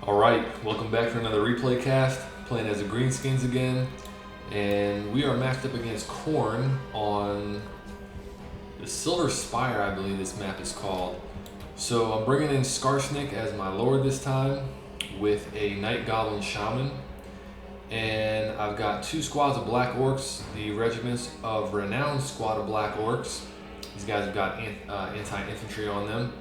Alright, welcome back to another replay cast, playing as a Greenskins again, and we are matched up against Khorne on the Silver Spire, I believe this map is called. So I'm bringing in Skarsnik as my lord this time, with a Night Goblin Shaman, and I've got two squads of Black Orcs, the Regiments of Renown squad of Black Orcs. These guys have got anti-infantry on them.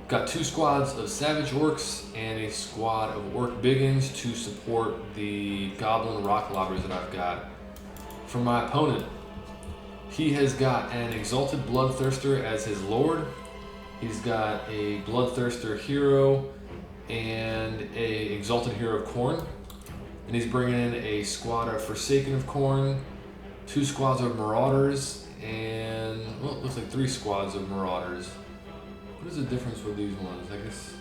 Got two squads of Savage Orcs and a squad of Orc Biggins to support the Goblin Rock Lobbers that I've got. For my opponent, he has got an Exalted Bloodthirster as his lord. He's got a Bloodthirster hero and a Exalted hero of Khorne. And he's bringing in a squad of Forsaken of Khorne, two squads of Marauders, and, well, it looks like three squads of Marauders. What is the difference with these ones? I guess.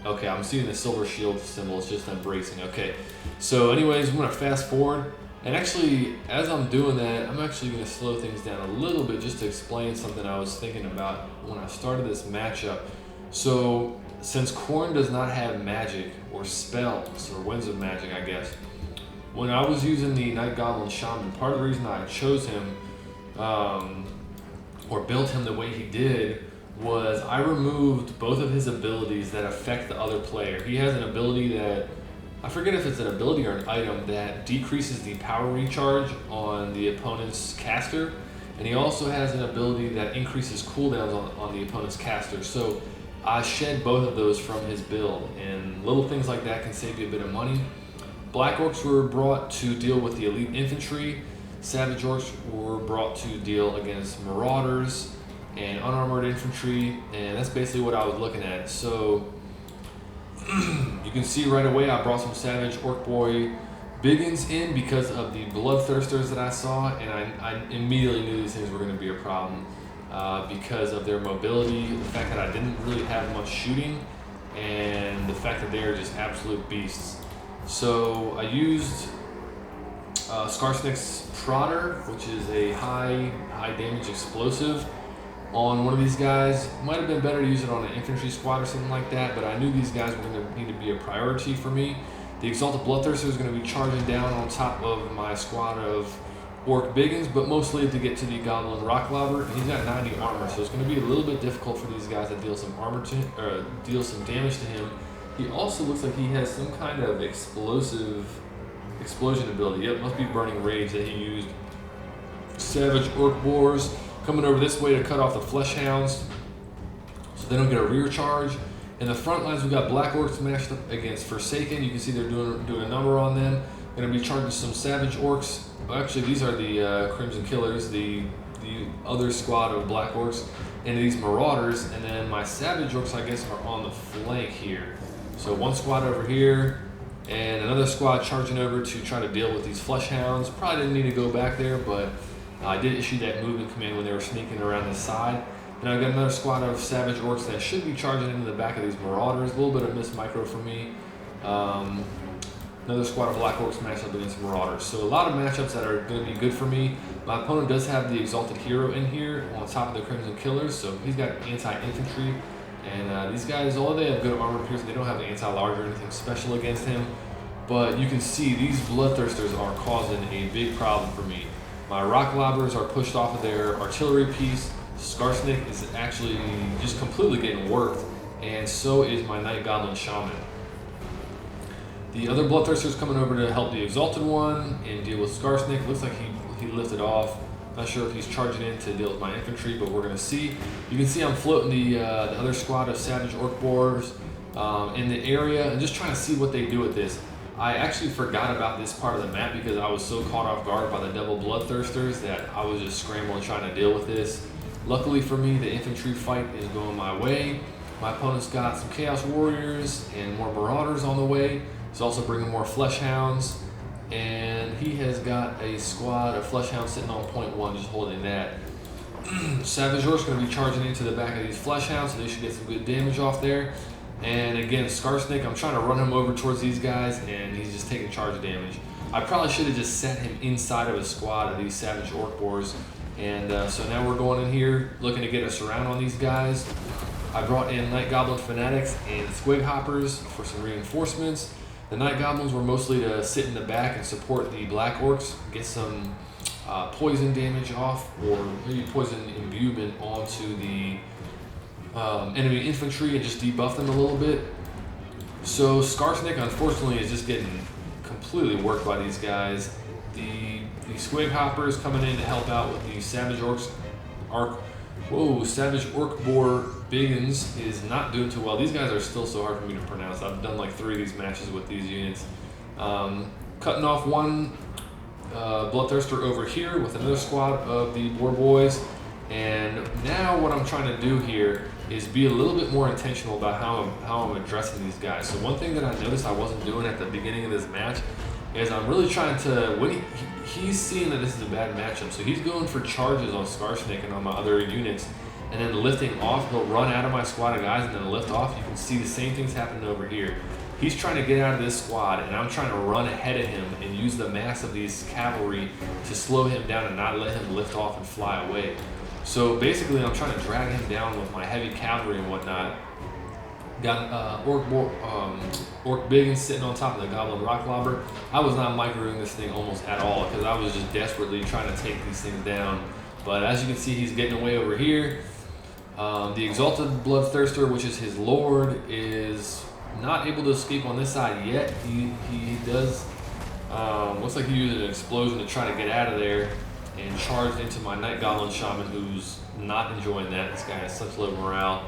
Okay, I'm seeing the silver shield symbol. It's just embracing. Okay. So, anyways, I'm going to fast forward. And actually, as I'm doing that, I'm actually going to slow things down a little bit just to explain something I was thinking about when I started this matchup. So, since Khorne does not have magic or spells or winds of magic, I guess, when I was using the Night Goblin Shaman, part of the reason I chose him or built him the way he did was I removed both of his abilities that affect the other player. He has an ability that, I forget if it's an ability or an item, that decreases the power recharge on the opponent's caster, and he also has an ability that increases cooldowns on the opponent's caster. So I shed both of those from his build, and little things like that can save you a bit of money. Black Orcs were brought to deal with the elite infantry. Savage Orcs were brought to deal against Marauders and unarmored infantry, and that's basically what I was looking at. So you can see right away I brought some Savage Orc Boy Biggins in because of the Bloodthirsters that I saw, and I immediately knew these things were going to be a problem because of their mobility, the fact that I didn't really have much shooting, and the fact that they are just absolute beasts. So I used Skarsnik's Prodder, which is a high damage explosive, on one of these guys. Might have been better to use it on an infantry squad or something like that, but I knew these guys were going to need to be a priority for me. The Exalted Bloodthirster is going to be charging down on top of my squad of Orc Biggins, but mostly to get to the Goblin Rock Lobber. He's got 90 armor, so it's going to be a little bit difficult for these guys to deal some deal some damage to him. He also looks like he has some kind of explosion ability. Yep, must be Burning Rage that he used. Savage Orc Boars coming over this way to cut off the Flesh Hounds so they don't get a rear charge. In the front lines, we've got Black Orcs matched up against Forsaken. You can see they're doing a number on them. Going to be charging some Savage Orcs. Well, actually, these are the Crimson Killers, the other squad of Black Orcs, and these Marauders. And then my Savage Orcs, I guess, are on the flank here. So one squad over here, and another squad charging over to try to deal with these Flesh Hounds. Probably didn't need to go back there, but I did issue that movement command when they were sneaking around the side. And I've got another squad of Savage Orcs that should be charging into the back of these Marauders. A little bit of missed micro for me. Another squad of Black Orcs matched up against Marauders. So a lot of matchups that are going to be good for me. My opponent does have the Exalted Hero in here on top of the Crimson Killers, so he's got anti-infantry. And these guys, although they have good armor piercing, they don't have anti-large or anything special against him. But you can see these Bloodthirsters are causing a big problem for me. My Rock Lobbers are pushed off of their artillery piece. Skarsnik is actually just completely getting worked, and so is my Night Goblin Shaman. The other Bloodthirster's coming over to help the Exalted one and deal with Skarsnik. Looks like he lifted off. Not sure if he's charging in to deal with my infantry, but we're going to see. You can see I'm floating the other squad of Savage Orc Boars in the area and just trying to see what they do with this. I actually forgot about this part of the map because I was so caught off guard by the double Bloodthirsters that I was just scrambling trying to deal with this. Luckily for me, the infantry fight is going my way. My opponent's got some Chaos Warriors and more Marauders on the way. He's also bringing more Flesh Hounds, and he has got a squad of Flesh Hounds sitting on point 1, just holding that. Savage Orcs going to be charging into the back of these Flesh Hounds, so they should get some good damage off there. And again, Skarsnik, I'm trying to run him over towards these guys, and he's just taking charge damage. I probably should have just set him inside of a squad of these Savage Orc Boars. And so now we're going in here, looking to get a surround on these guys. I brought in Night Goblin Fanatics and Squig Hoppers for some reinforcements. The Night Goblins were mostly to sit in the back and support the Black Orcs, get some poison damage off, or maybe poison imbuement onto the enemy infantry and just debuff them a little bit. So Skarsnik, unfortunately, is just getting completely worked by these guys. The Squig Hoppers coming in to help out with the Savage Savage Orc Boar Biggins is not doing too well. These guys are still so hard for me to pronounce. I've done like 3 of these matches with these units. Cutting off one Bloodthirster over here with another squad of the Boar Boys. And now what I'm trying to do here is be a little bit more intentional about how I'm addressing these guys. So one thing that I noticed I wasn't doing at the beginning of this match is I'm really trying to, when he's seeing that this is a bad matchup, so he's going for charges on Skarsnik and on my other units, and then lifting off. He'll run out of my squad of guys and then lift off. You can see the same things happening over here. He's trying to get out of this squad, and I'm trying to run ahead of him and use the mass of these cavalry to slow him down and not let him lift off and fly away. So basically, I'm trying to drag him down with my heavy cavalry and whatnot. Got Orc Biggins sitting on top of the Goblin Rock Lobber. I was not microing this thing almost at all because I was just desperately trying to take these things down. But as you can see, he's getting away over here. The Exalted Bloodthirster, which is his lord, is not able to escape on this side yet. He does, looks like he used an explosion to try to get out of there and charged into my Night Goblin Shaman, who's not enjoying that. This guy has such low morale.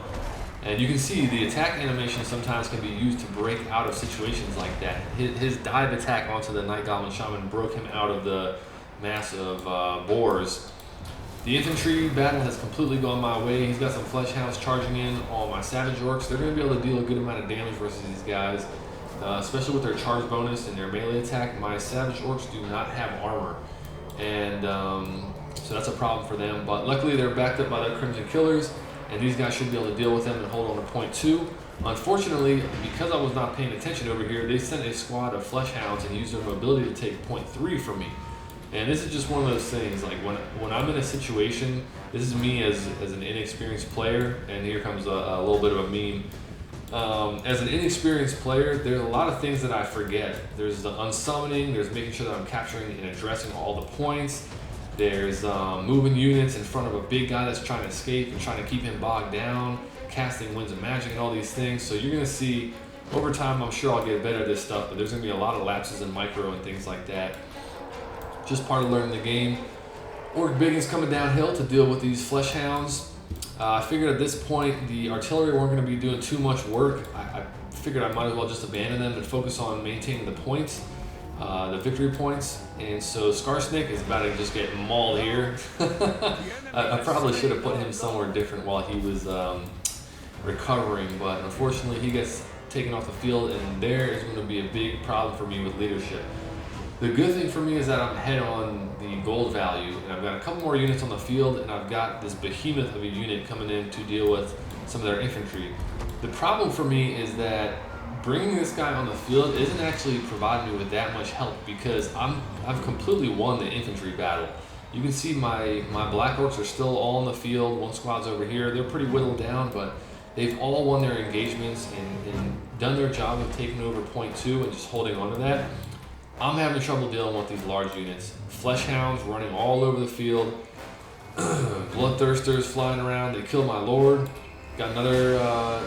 And you can see the attack animation sometimes can be used to break out of situations like that. His dive attack onto the Night Goblin Shaman broke him out of the mass of boars. The infantry battle has completely gone my way. He's got some Flesh Hounds charging in on my Savage Orcs. They're going to be able to deal a good amount of damage versus these guys, especially with their charge bonus and their melee attack. My Savage Orcs do not have armor, and so that's a problem for them. But luckily they're backed up by their Crimson Killers, and these guys should be able to deal with them and hold on to point 2. Unfortunately, because I was not paying attention over here, they sent a squad of Flesh Hounds and used their mobility to take point 3 from me. And this is just one of those things, like when I'm in a situation, this is me as an inexperienced player, and here comes a little bit of a meme. As an inexperienced player, there's a lot of things that I forget. There's the unsummoning, there's making sure that I'm capturing and addressing all the points. There's moving units in front of a big guy that's trying to escape and trying to keep him bogged down, casting Winds of Magic and all these things. So you're gonna see, over time, I'm sure I'll get better at this stuff, but there's gonna be a lot of lapses in micro and things like that. Just part of learning the game. Orc Biggins coming downhill to deal with these Flesh Hounds. I figured at this point the artillery weren't going to be doing too much work. I figured I might as well just abandon them and focus on maintaining the points, the victory points. And so Skarsnik is about to just get mauled here. I probably should have put him somewhere different while he was recovering, but unfortunately he gets taken off the field, and there is going to be a big problem for me with leadership. The good thing for me is that I'm ahead on the gold value, and I've got a couple more units on the field, and I've got this behemoth of a unit coming in to deal with some of their infantry. The problem for me is that bringing this guy on the field isn't actually providing me with that much help, because I've completely won the infantry battle. You can see my Black Orcs are still all on the field. One squad's over here. They're pretty whittled down, but they've all won their engagements and done their job of taking over point 2 and just holding on to that. I'm having trouble dealing with these large units. Flesh Hounds running all over the field. Bloodthirsters flying around. They killed my lord. Got another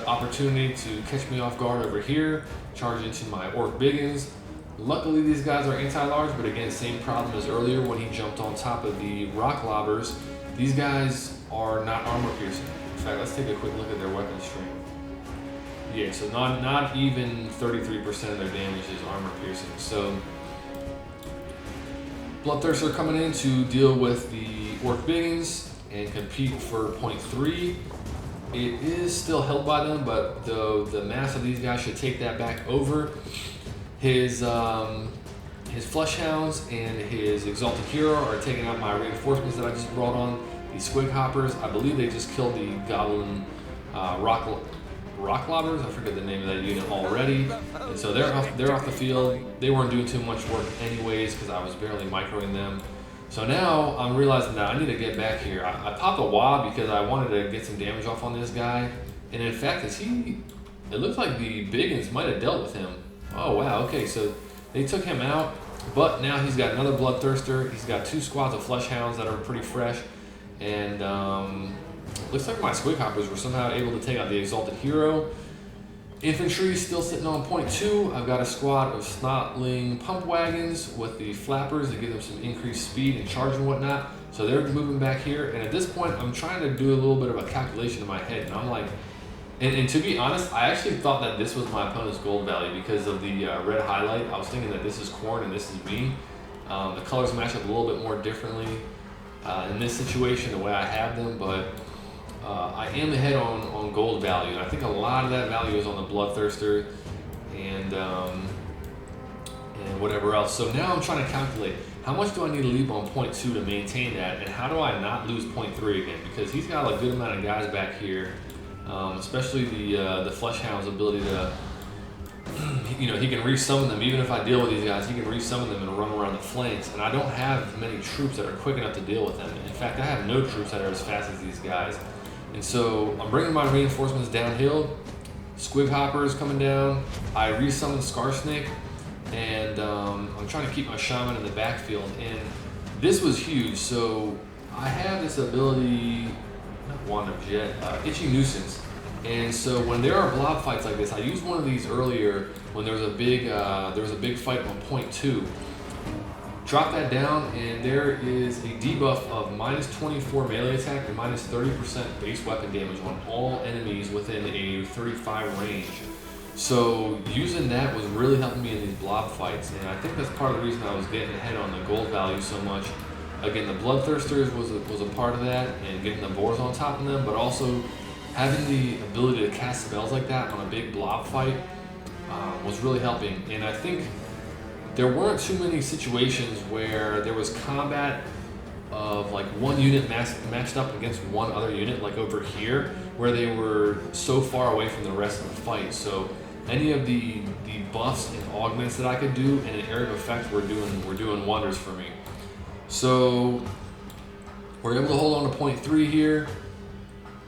opportunity to catch me off guard over here. Charge into my Orc Biggins. Luckily these guys are anti-large, but again, same problem as earlier when he jumped on top of the Rock Lobbers. These guys are not armor piercing. In fact, let's take a quick look at their weapon strength. Yeah, so not even 33% of their damage is armor piercing. So Bloodthirster coming in to deal with the Orc Biggins and compete for point 3. It is still held by them, but the mass of these guys should take that back over. His Flesh Hounds and his Exalted Hero are taking out my reinforcements that I just brought on. The Squig Hoppers, I believe they just killed the Goblin Rock Lobbers, I forget the name of that unit already, and so they're off the field. They weren't doing too much work anyways because I was barely microing them. So now I'm realizing that I need to get back here. I popped a Wob because I wanted to get some damage off on this guy, And in fact, it looks like the Biggins might have dealt with him. Oh wow, okay, so they took him out, but now he's got another Bloodthirster. He's got 2 squads of Flesh Hounds that are pretty fresh. And looks like my Squig Hoppers were somehow able to take out the Exalted Hero. Infantry still sitting on point 2. I've got a squad of Snotling Pump Wagons with the Flappers to give them some increased speed and charge and whatnot. So they're moving back here. And at this point, I'm trying to do a little bit of a calculation in my head. And I'm like, and to be honest, I actually thought that this was my opponent's gold value because of the red highlight. I was thinking that this is Khorne and this is me. The colors match up a little bit more differently in this situation, the way I have them, but I am ahead on gold value. And I think a lot of that value is on the Bloodthirster and whatever else. So now I'm trying to calculate how much do I need to leave on point 2 to maintain that, and how do I not lose point 3 again? Because he's got a good amount of guys back here, especially the Flesh Hound's ability to, he can resummon them. Even if I deal with these guys, he can resummon them and run around the flanks. And I don't have many troops that are quick enough to deal with them. In fact, I have no troops that are as fast as these guys. And so I'm bringing my reinforcements downhill. Squig Hoppers coming down. I resummon Skarsnik, and I'm trying to keep my Shaman in the backfield. And this was huge. So I have this ability, not Wand of Jet, Itchy Nuisance. And so when there are blob fights like this, I used one of these earlier when there was a big fight on point 2. Drop that down, and there is a debuff of -24 melee attack and -30% base weapon damage on all enemies within a 35 range. So using that was really helping me in these blob fights, and I think that's part of the reason I was getting ahead on the gold value so much. Again, the Bloodthirsters was a part of that, and getting the boars on top of them, but also having the ability to cast spells like that on a big blob fight was really helping. And I think there weren't too many situations where there was combat of like one unit matched up against one other unit, like over here, where they were so far away from the rest of the fight. So any of the buffs and augments that I could do in an area of effect were doing wonders for me. So we're able to hold on to point 3 here.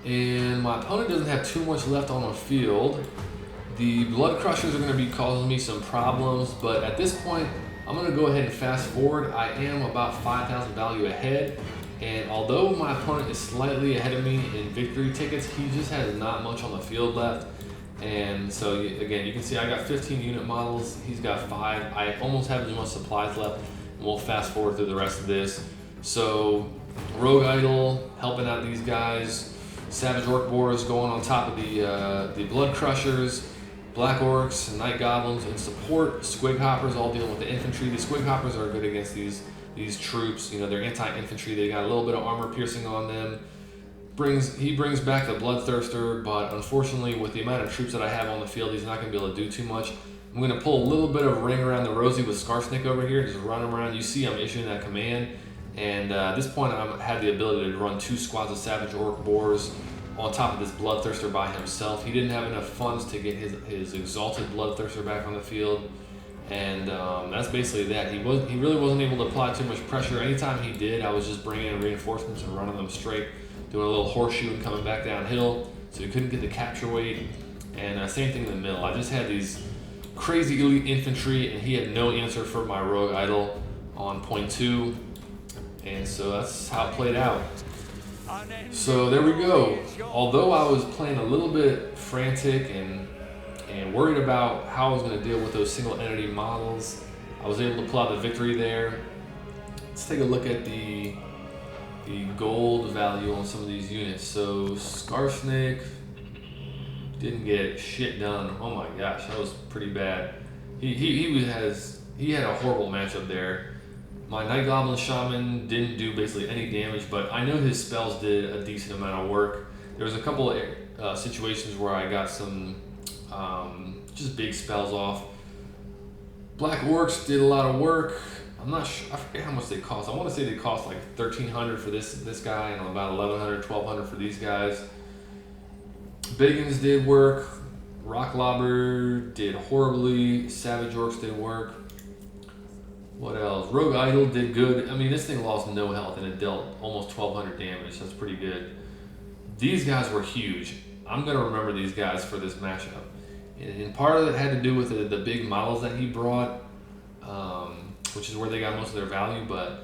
And my opponent doesn't have too much left on the field. The Blood Crushers are going to be causing me some problems, but at this point, I'm going to go ahead and fast forward. I am about 5,000 value ahead, and although my opponent is slightly ahead of me in victory tickets, he just has not much on the field left. And so again, you can see I got 15 unit models, he's got 5. I almost have as much supplies left, and we'll fast forward through the rest of this. So Rogue Idol helping out these guys. Savage Orc Boars going on top of the Blood Crushers, Black Orcs, Night Goblins, and support. Squig Hoppers all dealing with the infantry. The Squig Hoppers are good against these troops. They're anti-infantry. They got a little bit of armor piercing on them. He brings back the Bloodthirster, but unfortunately, with the amount of troops that I have on the field, he's not going to be able to do too much. I'm going to pull a little bit of ring around the rosy with Skarsnik over here, just run him around. You see I'm issuing that command. And at this point, I had the ability to run 2 squads of Savage Orc Boars on top of this Bloodthirster by himself. He didn't have enough funds to get his Exalted Bloodthirster back on the field. And that's basically that. He really wasn't able to apply too much pressure. Anytime he did, I was just bringing in reinforcements and running them straight, doing a little horseshoe and coming back downhill, so he couldn't get the capture weight. And same thing in the middle. I just had these crazy elite infantry, and he had no answer for my Rogue Idol on point 2. And so that's how it played out. So there we go. Although I was playing a little bit frantic and worried about how I was going to deal with those single entity models, I was able to pull out the victory there. Let's take a look at the gold value on some of these units. So Skarsnik didn't get shit done. Oh my gosh, that was pretty bad. He had a horrible matchup there. My Night Goblin Shaman didn't do basically any damage, but I know his spells did a decent amount of work. There was a couple of situations where I got some just big spells off. Black Orcs did a lot of work. I'm not sure, I forget how much they cost. I want to say they cost like 1,300 for this guy and about 1,100, 1,200 for these guys. Biggins did work. Rocklobber did horribly. Savage Orcs did work. What else? Rogue Idol did good. I mean, this thing lost no health and it dealt almost 1,200 damage. That's pretty good. These guys were huge. I'm gonna remember these guys for this matchup. And part of it had to do with the big models that he brought, which is where they got most of their value. But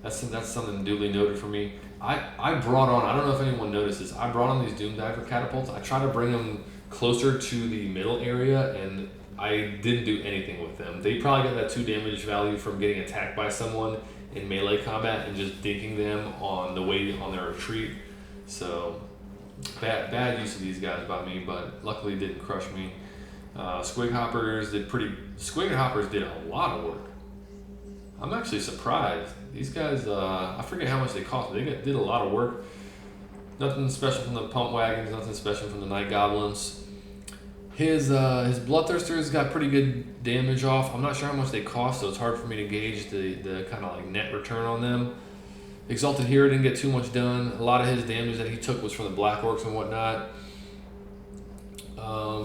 that's something duly noted for me. I brought on, I don't know if anyone noticed this, I brought on these Doom Diver catapults. I tried to bring them closer to the middle area, and I didn't do anything with them. They probably got that 2 damage value from getting attacked by someone in melee combat and just dinking them on the way on their retreat. So bad use of these guys by me, but luckily it didn't crush me. Squig Hoppers did a lot of work. I'm actually surprised. These guys, I forget how much they cost, but they did a lot of work. Nothing special from the Pump Wagons, nothing special from the Night Goblins. His Bloodthirsters got pretty good damage off. I'm not sure how much they cost, so it's hard for me to gauge the kind of like net return on them. Exalted Hero didn't get too much done. A lot of his damage that he took was from the Black Orcs and whatnot.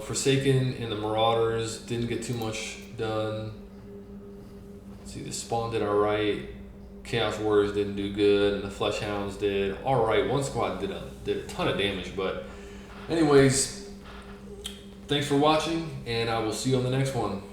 Forsaken and the Marauders didn't get too much done. Let's see, the Spawn did alright. Chaos Warriors didn't do good, and the Flesh Hounds did alright. One squad did a ton of damage, but anyways, thanks for watching, and I will see you on the next one.